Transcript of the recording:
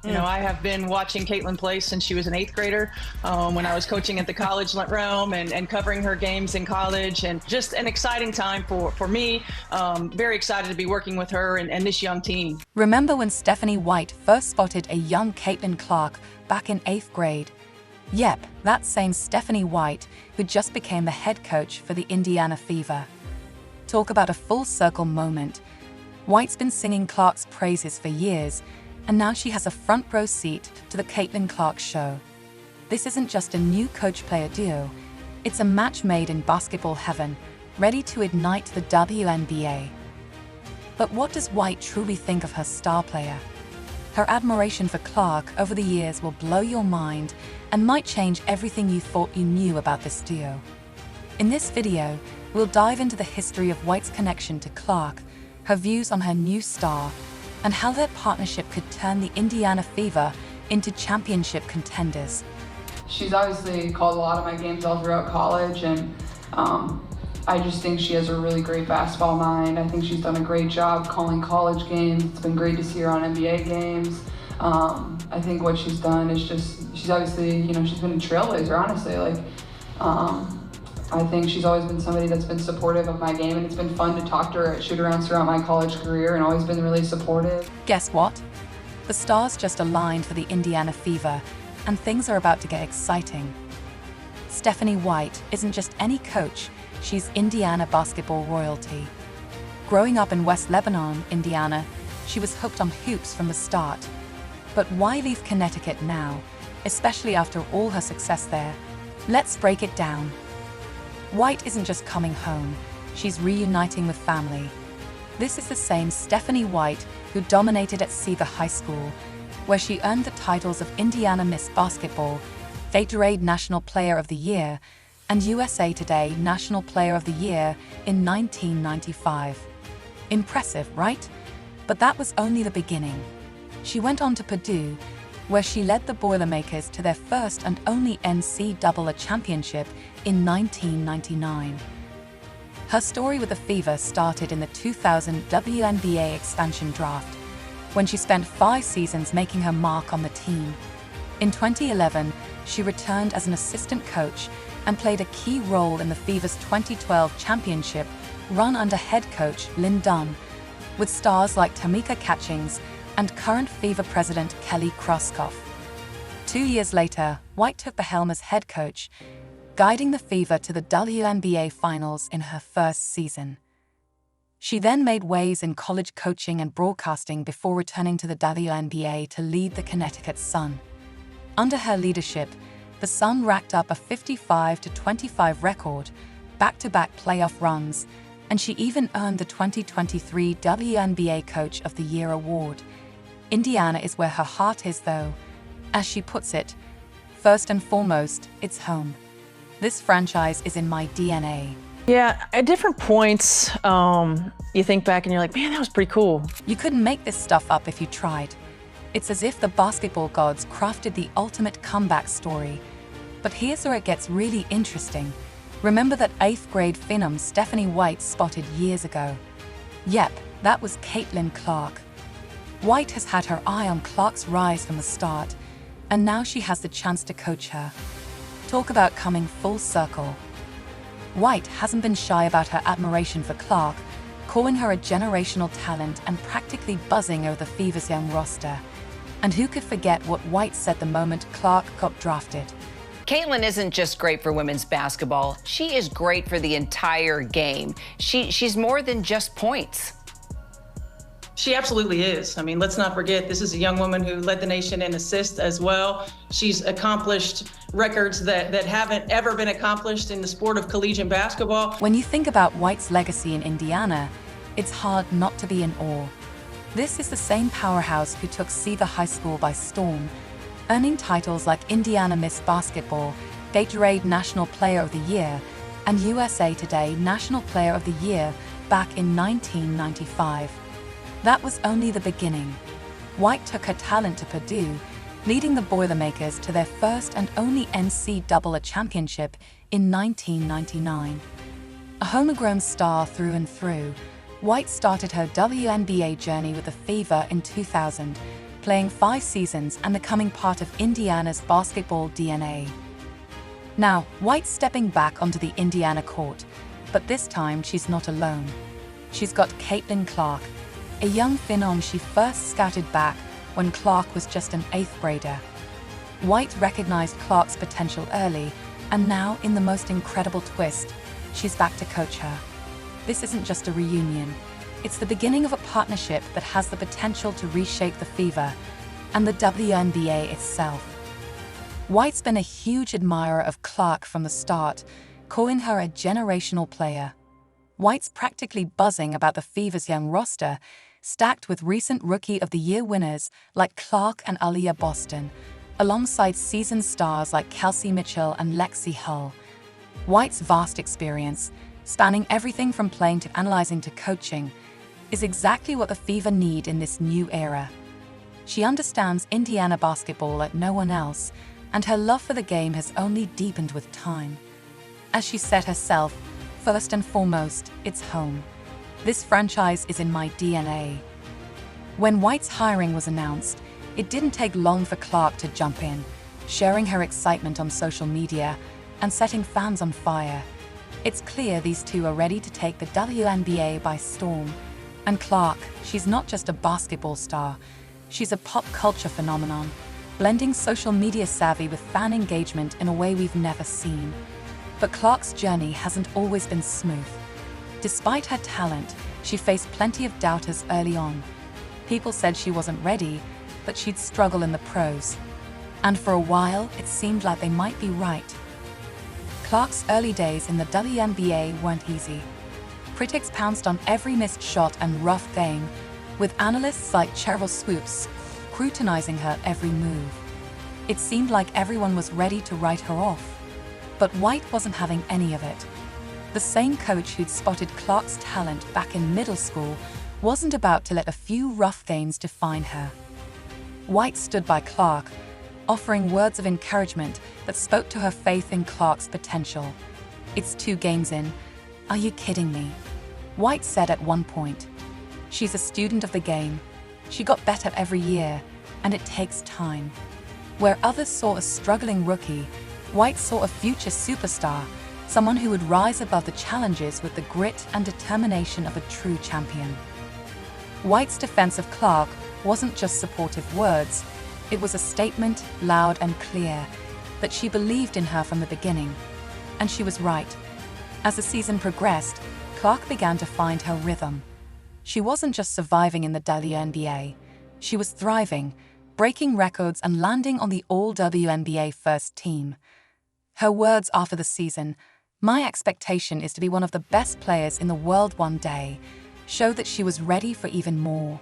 You know, I have been watching Caitlin play since she was an eighth grader when I was coaching at the college realm and covering her games in college, and just an exciting time for me. Very excited to be working with her and this young team. Remember when Stephanie White first spotted a young Caitlin Clark back in 8th grade? Yep, that same Stephanie White who just became the head coach for the Indiana Fever. Talk about a full circle moment. White's been singing Clark's praises for years, and now she has a front row seat to the Caitlin Clark show. This isn't just a new coach-player duo, it's a match made in basketball heaven, ready to ignite the WNBA. But what does White truly think of her star player? Her admiration for Clark over the years will blow your mind and might change everything you thought you knew about this duo. In this video, we'll dive into the history of White's connection to Clark, her views on her new star, and how their partnership could turn the Indiana Fever into championship contenders. She's obviously called a lot of my games all throughout college, and I just think she has a really great basketball mind. I think she's done a great job calling college games. It's been great to see her on NBA games. I think what she's done is she's obviously, she's been a trailblazer, honestly. I think she's always been somebody that's been supportive of my game, and it's been fun to talk to her at shoot-arounds throughout my college career, and always been really supportive. Guess what? The stars just aligned for the Indiana Fever, and things are about to get exciting. Stephanie White isn't just any coach, she's Indiana basketball royalty. Growing up in West Lebanon, Indiana, she was hooked on hoops from the start. But why leave Connecticut now, especially after all her success there? Let's break it down. White isn't just coming home, she's reuniting with family. This is the same Stephanie White who dominated at Seaver High School, where she earned the titles of Indiana Miss Basketball, Gatorade National Player of the Year, and USA Today National Player of the Year in 1995. Impressive, right? But that was only the beginning. She went on to Purdue, where she led the Boilermakers to their first and only NCAA championship in 1999. Her story with the Fever started in the 2000 WNBA expansion draft, when she spent 5 seasons making her mark on the team. In 2011, she returned as an assistant coach and played a key role in the Fever's 2012 championship run under head coach Lynn Dunn, with stars like Tamika Catchings and current Fever president Kelly Kroskoff. 2 years later, White took the helm as head coach, guiding the Fever to the WNBA Finals in her first season. She then made waves in college coaching and broadcasting before returning to the WNBA to lead the Connecticut Sun. Under her leadership, the Sun racked up a 55-25 record, back-to-back playoff runs, and she even earned the 2023 WNBA Coach of the Year award. Indiana is where her heart is, though. As she puts it, first and foremost, it's home. This franchise is in my DNA. Yeah, at different points, you think back and you're like, man, that was pretty cool. You couldn't make this stuff up if you tried. It's as if the basketball gods crafted the ultimate comeback story. But here's where it gets really interesting. Remember that 8th grade phenom Stephanie White spotted years ago? Yep, that was Caitlin Clark. White has had her eye on Clark's rise from the start, and now she has the chance to coach her. Talk about coming full circle. White hasn't been shy about her admiration for Clark, calling her a generational talent and practically buzzing over the Fever's young roster. And who could forget what White said the moment Clark got drafted? Caitlin isn't just great for women's basketball. She is great for the entire game. She's more than just points. She absolutely is. I mean, let's not forget, this is a young woman who led the nation in assists as well. She's accomplished records that haven't ever been accomplished in the sport of collegiate basketball. When you think about White's legacy in Indiana, it's hard not to be in awe. This is the same powerhouse who took Seaver High School by storm, earning titles like Indiana Miss Basketball, Gatorade National Player of the Year, and USA Today National Player of the Year back in 1995. That was only the beginning. White took her talent to Purdue, leading the Boilermakers to their first and only NCAA championship in 1999. A homegrown star through and through, White started her WNBA journey with the Fever in 2000, playing 5 seasons and becoming part of Indiana's basketball DNA. Now, White's stepping back onto the Indiana court, but this time she's not alone. She's got Caitlin Clark, a young phenom she first scouted back when Clark was just an 8th grader. White recognized Clark's potential early, and now, in the most incredible twist, she's back to coach her. This isn't just a reunion. It's the beginning of a partnership that has the potential to reshape the Fever and the WNBA itself. White's been a huge admirer of Clark from the start, calling her a generational player. White's practically buzzing about the Fever's young roster, stacked with recent Rookie of the Year winners like Clark and Aaliyah Boston, alongside seasoned stars like Kelsey Mitchell and Lexi Hull. White's vast experience, spanning everything from playing to analyzing to coaching, is exactly what the Fever need in this new era. She understands Indiana basketball like no one else, and her love for the game has only deepened with time. As she said herself, first and foremost, it's home. This franchise is in my DNA. When White's hiring was announced, it didn't take long for Clark to jump in, sharing her excitement on social media and setting fans on fire. It's clear these two are ready to take the WNBA by storm. And Clark, she's not just a basketball star, she's a pop culture phenomenon, blending social media savvy with fan engagement in a way we've never seen. But Clark's journey hasn't always been smooth. Despite her talent, she faced plenty of doubters early on. People said she wasn't ready, but she'd struggle in the pros. And for a while, it seemed like they might be right. Clark's early days in the WNBA weren't easy. Critics pounced on every missed shot and rough game, with analysts like Cheryl Swoops scrutinizing her every move. It seemed like everyone was ready to write her off. But White wasn't having any of it. The same coach who'd spotted Clark's talent back in middle school wasn't about to let a few rough games define her. White stood by Clark, offering words of encouragement that spoke to her faith in Clark's potential. "It's 2 games in. Are you kidding me?" White said at one point. "She's a student of the game. She got better every year, and it takes time." Where others saw a struggling rookie, White saw a future superstar, someone who would rise above the challenges with the grit and determination of a true champion. White's defense of Clark wasn't just supportive words, it was a statement, loud and clear, that she believed in her from the beginning. And she was right. As the season progressed, Clark began to find her rhythm. She wasn't just surviving in the WNBA, she was thriving, breaking records and landing on the All-WNBA first team. Her words after the season, "My expectation is to be one of the best players in the world one day," showed that she was ready for even more.